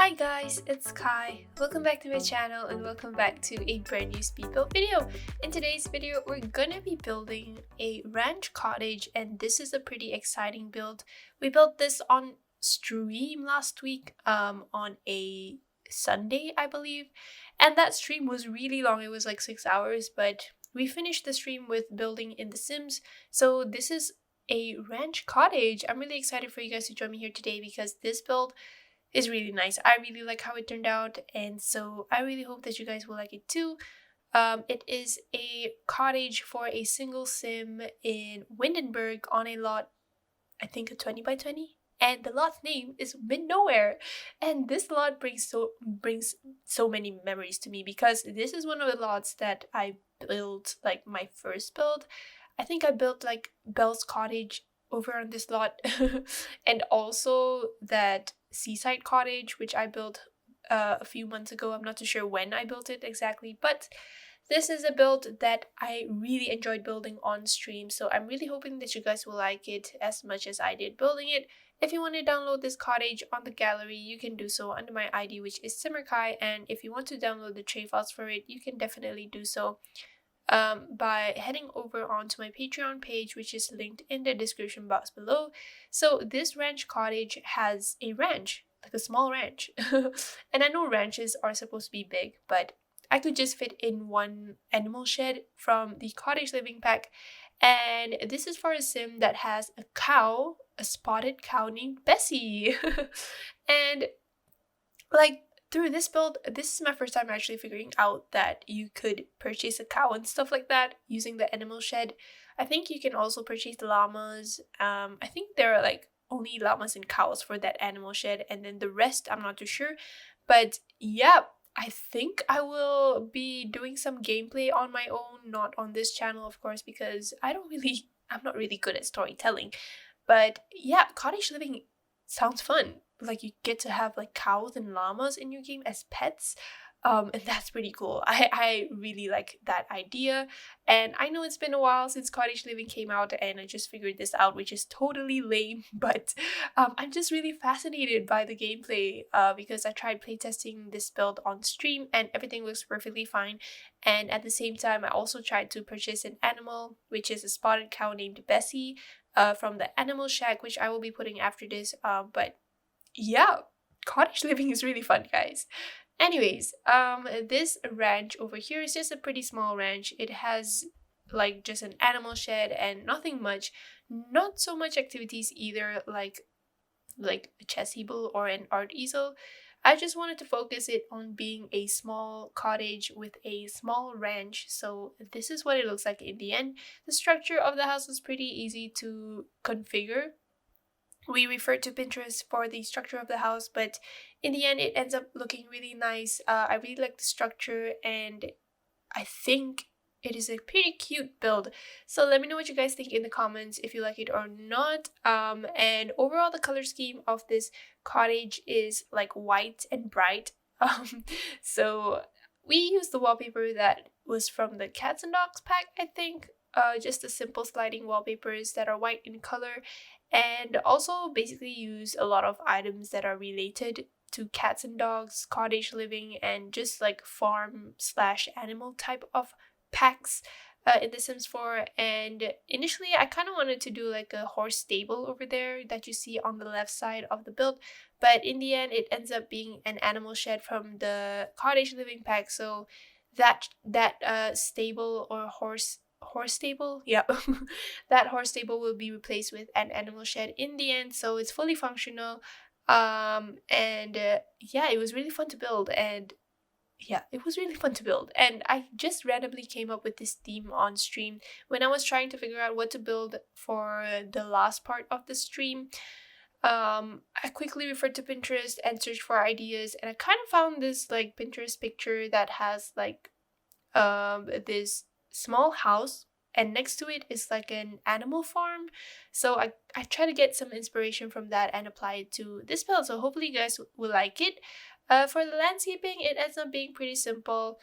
Hi guys, it's Kai. Welcome back to my channel and welcome back to a brand new speed build video. In today's video, we're gonna be building a ranch cottage and this is a pretty exciting build. We built this on stream last week on a Sunday, I believe. And that stream was really long. It was like 6 hours, but we finished the stream with building in The Sims. So this is a ranch cottage. I'm really excited for you guys to join me here today because this build is really nice. I really like how it turned out, and so I really hope that you guys will like it too. It is a cottage for a single sim in Windenburg on a lot, I think a 20 by 20, and the lot's name is Mid Nowhere. And this lot brings so many memories to me because this is one of the lots that I built, like my first build. I think I built like Belle's cottage over on this lot and also that seaside cottage which I built a few months ago. I'm not too sure when I built it exactly, but this is a build that I really enjoyed building on stream, so I'm really hoping that you guys will like it as much as I did building it. If you want to download this cottage on the gallery, you can do so under my ID, which is simmerkhai, and if you want to download the tray files for it, you can definitely do so by heading over onto my Patreon page, which is linked in the description box below. So this ranch cottage has a ranch, like a small ranch. And I know ranches are supposed to be big, but I could just fit in one animal shed from the cottage living pack. And this is for a sim that has a cow, a spotted cow named Bessie. And like through this build, this is my first time actually figuring out that you could purchase a cow and stuff like that using the animal shed. I think you can also purchase llamas. I think there are like only llamas and cows for that animal shed, and then the rest I'm not too sure. But yeah, I think I will be doing some gameplay on my own, not on this channel of course, because I'm not really good at storytelling. But yeah, cottage living sounds fun. Like you get to have like cows and llamas in your game as pets, and that's pretty cool. I really like that idea, and I know it's been a while since cottage living came out and I just figured this out, which is totally lame, but I'm just really fascinated by the gameplay because I tried playtesting this build on stream and everything looks perfectly fine. And at the same time, I also tried to purchase an animal, which is a spotted cow named Bessie from the animal shack, which I will be putting after this. But yeah, cottage living is really fun, guys. Anyways, this ranch over here is just a pretty small ranch. It has like just an animal shed and nothing much. Not so much activities either, like a chess table or an art easel. I just wanted to focus it on being a small cottage with a small ranch. So this is what it looks like in the end. The structure of the house is pretty easy to configure. We referred to Pinterest for the structure of the house, but in the end it ends up looking really nice. I really like the structure and I think it is a pretty cute build. So let me know what you guys think in the comments if you like it or not. And overall the color scheme of this cottage is like white and bright. So we used the wallpaper that was from the cats and dogs pack, I think. Just the simple sliding wallpapers that are white in color, and also basically use a lot of items that are related to cats and dogs, cottage living, and just like farm slash animal type of packs in The Sims 4. And initially I kind of wanted to do like a horse stable over there that you see on the left side of the build, but in the end it ends up being an animal shed from the cottage living pack. So that stable or horse stable, yeah. That horse stable will be replaced with an animal shed in the end, so it's fully functional. And yeah, it was really fun to build, and I just randomly came up with this theme on stream when I was trying to figure out what to build for the last part of the stream. I quickly referred to Pinterest and searched for ideas, and I kind of found this like Pinterest picture that has like this small house, and next to it is like an animal farm. So I try to get some inspiration from that and apply it to this build, so hopefully you guys will like it. For the landscaping, it ends up being pretty simple.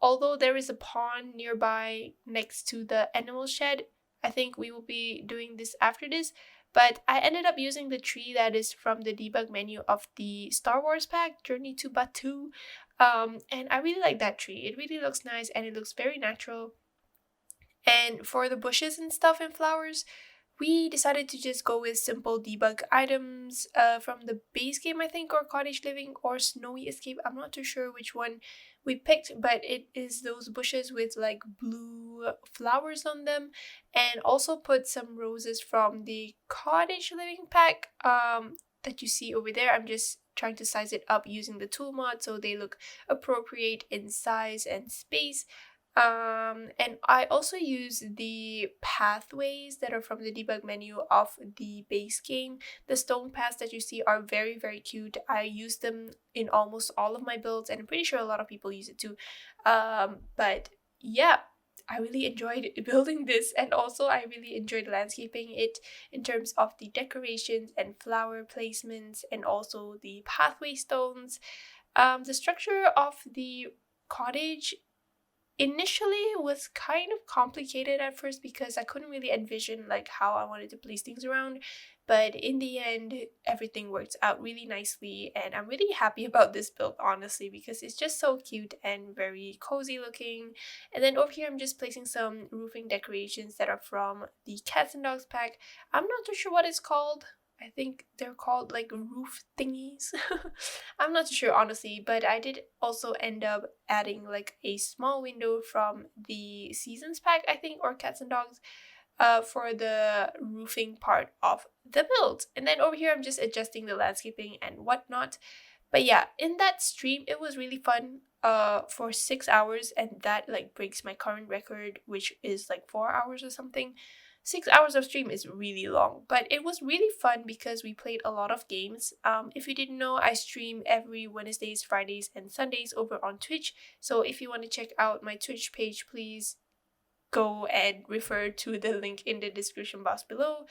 Although there is a pond nearby next to the animal shed, I think we will be doing this after this. But I ended up using the tree that is from the debug menu of the Star Wars pack, Journey to Batuu. And I really like that tree. It really looks nice and it looks very natural. And for the bushes and stuff and flowers, we decided to just go with simple debug items from the base game, I think, or Cottage Living or Snowy Escape. I'm not too sure which one we picked, but it is those bushes with like blue flowers on them, and also put some roses from the Cottage Living pack that you see over there. I'm just trying to size it up using the tool mod so they look appropriate in size and space. And I also use the pathways that are from the debug menu of the base game. The stone paths that you see are very, very cute. I use them in almost all of my builds, and I'm pretty sure a lot of people use it too. But yeah, I really enjoyed building this, and also I really enjoyed landscaping it in terms of the decorations and flower placements, and also the pathway stones. The structure of the cottage initially was kind of complicated at first because I couldn't really envision like how I wanted to place things around, but in the end everything worked out really nicely, and I'm really happy about this build, honestly, because it's just so cute and very cozy looking. And then over here I'm just placing some roofing decorations that are from the Cats and Dogs pack. I'm not too sure what it's called. I think they're called like roof thingies. I'm not too sure, honestly, but I did also end up adding like a small window from the Seasons pack, I think, or Cats and Dogs, for the roofing part of the build. And then over here I'm just adjusting the landscaping and whatnot. But yeah, in that stream it was really fun for 6 hours, and that like breaks my current record, which is like 4 hours or something. 6 hours of stream is really long, but it was really fun because we played a lot of games. If you didn't know, I stream every Wednesdays, Fridays, and Sundays over on Twitch. So if you want to check out my Twitch page, please go and refer to the link in the description box below.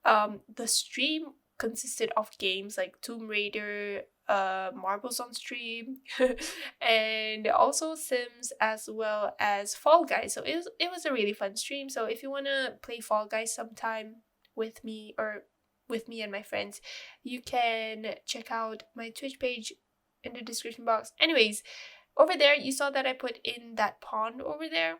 The stream consisted of games like Tomb Raider, Marbles on Stream, and also Sims, as well as Fall Guys. So it was a really fun stream. So if you wanna play Fall Guys sometime with me, or with me and my friends, you can check out my Twitch page in the description box. Anyways, over there you saw that I put in that pond over there.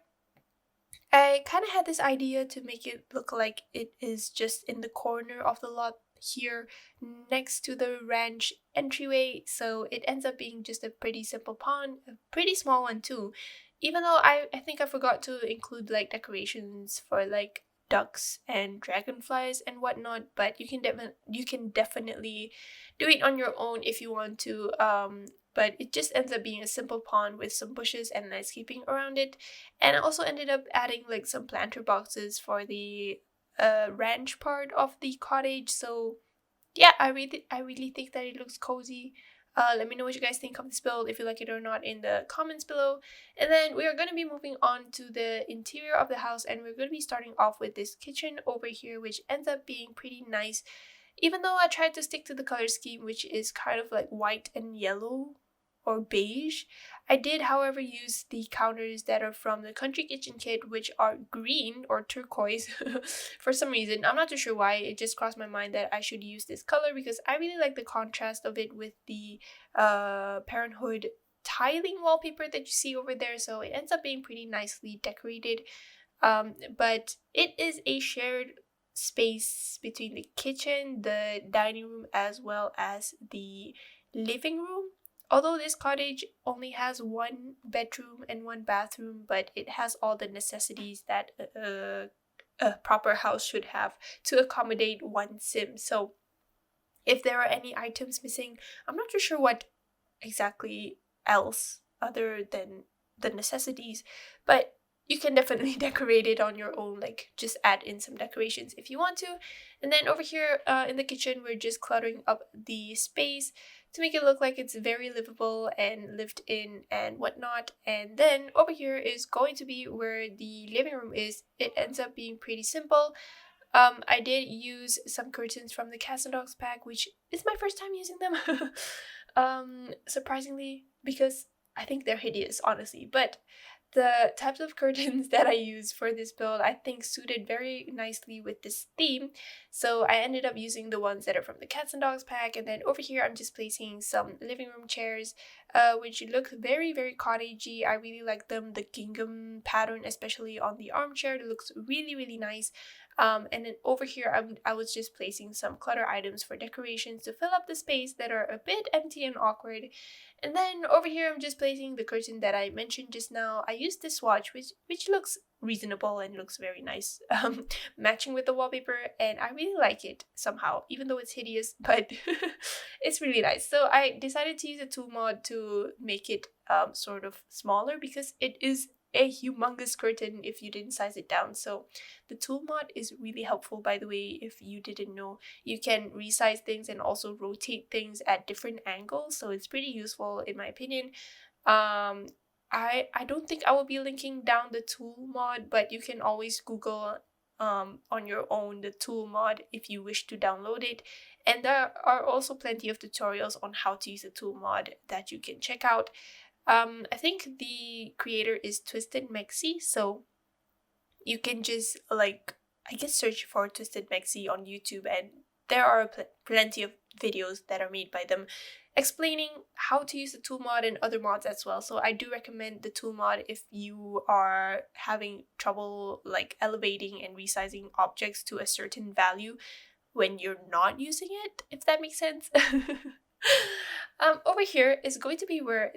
I kind of had this idea to make it look like it is just in the corner of the lot here next to the ranch entryway, so it ends up being just a pretty simple pond, a pretty small one too. Even though I think I forgot to include like decorations for like ducks and dragonflies and whatnot, but you can definitely do it on your own if you want to. But it just ends up being a simple pond with some bushes and landscaping around it. And I also ended up adding like some planter boxes for the ranch part of the cottage. So yeah, I really think that it looks cozy. Let me know what you guys think of this build, if you like it or not, in the comments below. And then we are going to be moving on to the interior of the house, and we're going to be starting off with this kitchen over here, which ends up being pretty nice. Even though I tried to stick to the color scheme, which is kind of like white and yellow or beige, I did, however, use the counters that are from the Country Kitchen kit, which are green or turquoise for some reason. I'm not too sure why. It just crossed my mind that I should use this color because I really like the contrast of it with the Parenthood tiling wallpaper that you see over there. So it ends up being pretty nicely decorated. But it is a shared space between the kitchen, the dining room, as well as the living room. Although this cottage only has one bedroom and one bathroom, but it has all the necessities that a proper house should have to accommodate one sim. So if there are any items missing, I'm not too sure what exactly else other than the necessities, but you can definitely decorate it on your own, like just add in some decorations if you want to. And then over here in the kitchen, we're just cluttering up the space to make it look like it's very livable and lived in and whatnot. And then over here is going to be where the living room is. It ends up being pretty simple. I did use some curtains from the Cats and Dogs pack, which is my first time using them. Surprisingly, because I think they're hideous, honestly. But the types of curtains that I use for this build I think suited very nicely with this theme, so I ended up using the ones that are from the cats and dogs pack. And then over here I'm just placing some living room chairs, which look very cottagey. I really like them. The gingham pattern, especially on the armchair, it looks really nice. And then over here I was just placing some clutter items for decorations to fill up the space that are a bit empty and awkward. And then over here I'm just placing the curtain that I mentioned just now. I used this swatch which looks reasonable and looks very nice, matching with the wallpaper, and I really like it somehow, even though it's hideous, but it's really nice. So I decided to use a tool mod to make it sort of smaller, because it is a humongous curtain if you didn't size it down. So the tool mod is really helpful, by the way. If you didn't know, you can resize things and also rotate things at different angles, so it's pretty useful in my opinion. I don't think I will be linking down the tool mod, but you can always Google on your own the tool mod if you wish to download it. And there are also plenty of tutorials on how to use a tool mod that you can check out. I think the creator is Twisted Mexi, so you can just like, I guess, search for Twisted Mexi on YouTube, and there are plenty of videos that are made by them explaining how to use the tool mod and other mods as well. So I do recommend the tool mod if you are having trouble like elevating and resizing objects to a certain value when you're not using it, if that makes sense. Over here is going to be where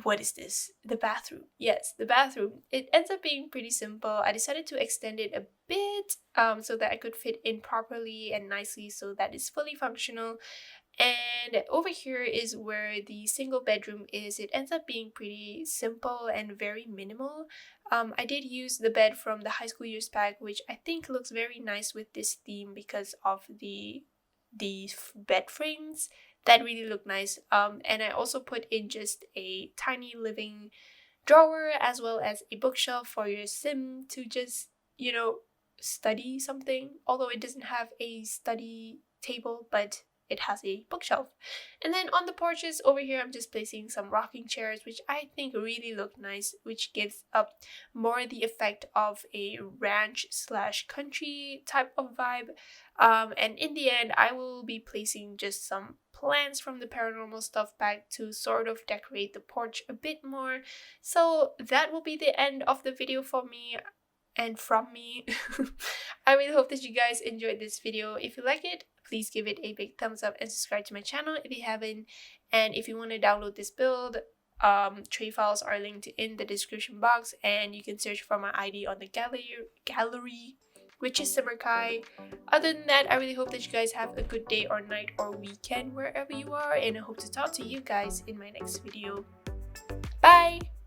what is this? The bathroom. Yes, the bathroom. It ends up being pretty simple. I decided to extend it a bit so that I could fit in properly and nicely, so that it's fully functional. And over here is where the single bedroom is. It ends up being pretty simple and very minimal. I did use the bed from the high school years pack, which I think looks very nice with this theme because of the bed frames that really look nice. And I also put in just a tiny living drawer as well as a bookshelf for your sim to just, study something, although it doesn't have a study table, but it has a bookshelf. And then on the porches over here, I'm just placing some rocking chairs, which I think really look nice, which gives up more the effect of a ranch / country type of vibe. And in the end, I will be placing just some plants from the Paranormal stuff bag to sort of decorate the porch a bit more. So that will be the end of the video for me and from me. I really hope that you guys enjoyed this video. If you like it, please give it a big thumbs up and subscribe to my channel if you haven't. And if you want to download this build, tray files are linked in the description box, and you can search for my ID on the gallery, which is simmerkhai. Other than that, I really hope that you guys have a good day or night or weekend wherever you are, and I hope to talk to you guys in my next video. Bye!